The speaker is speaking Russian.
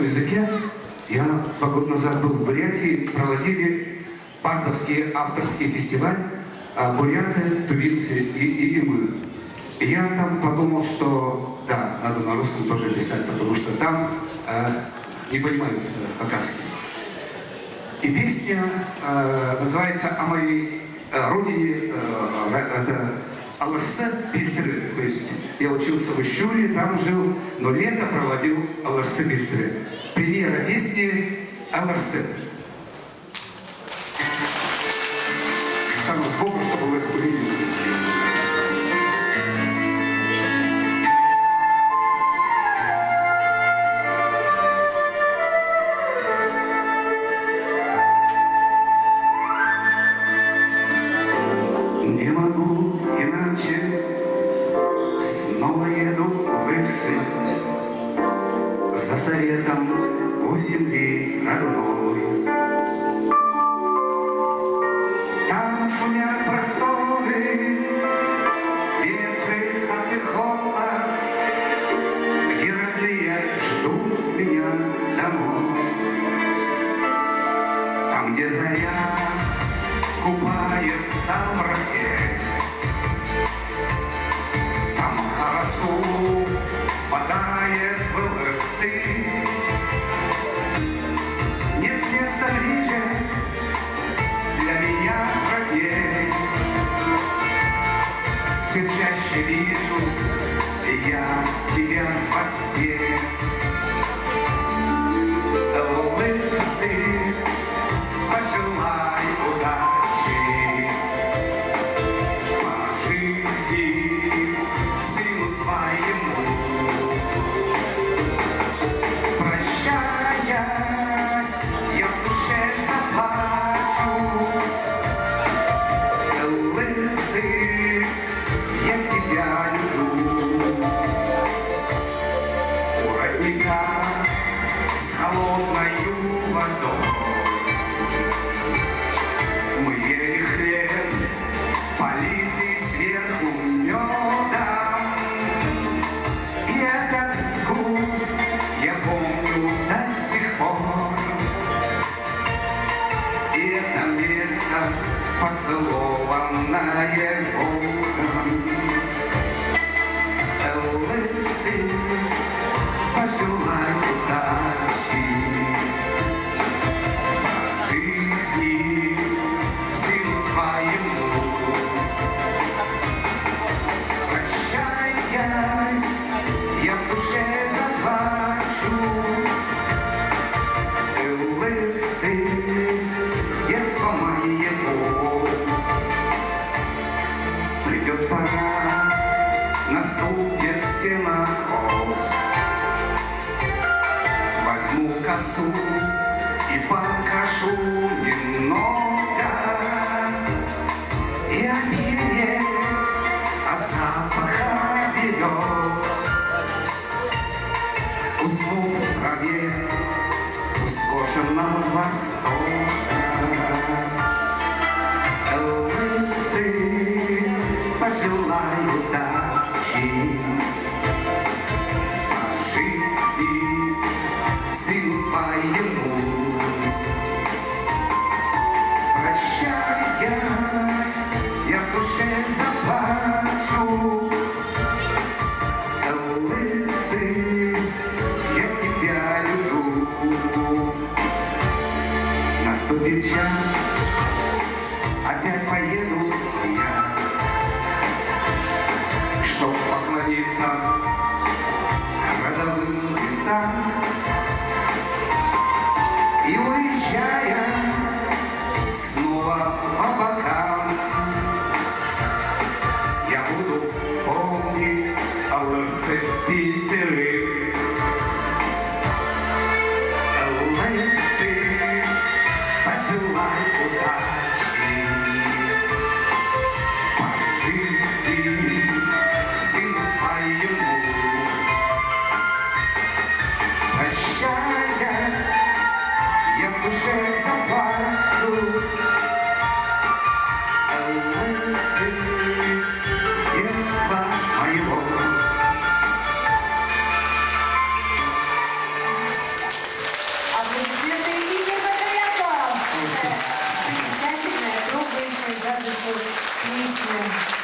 языке. Я 2 года назад был в Бурятии, проводили бардовский авторский фестиваль буряты, тувинцы и мы. И я там подумал, что да, надо на русском тоже писать, потому что там не понимают хакасский. И песня называется «О моей родине», это «Алырсы Пильтры». То есть я учился в Ищуре, там жил, но лето проводил «Алырсы Пильтры». Премьера песни «Алырсы». Стану сбоку, чтобы вы это увидели. Не могу иначе, снова еду в Иксы, за советом у земли родной. Там шумят просторы, ветры от Ирхола, где родные ждут меня домой. Там, где заря купается в росе, там Харасу впадает в Алырсы. Нет места ближе для меня родней. Все чаще вижу я тебя во сне. Алырсы, пожелай удачи по жизни сыну своему. Прощаясь, я в душе заплачу. Алырсы, я тебя люблю. У родника с холодною водой мы ели хлеб, политый сверху медом. И этот вкус я помню до сих пор. И это место, поцелованное Богом. Алырсы, пожелай удачи по жизни сыну своему. Прощаясь, я в душе заплачу. Алырсы, с детства моего. Придет пора, наступит сенокос. Возьму косу и покажу немного. И опьянею от запаха берез. Усну в траве у скошенного востока. Алырсы, пожелай удачи по жизни сыну своему. Прощаясь, я в душе заплачу. Алырсы, я тебя люблю. Наступит час, опять поеду я, чтоб поклониться родовым местам. И уезжая снова в облака, я буду помнить Алырсы Пильтры. Алырсы, пожелай удачи по жизни сыну своему. песня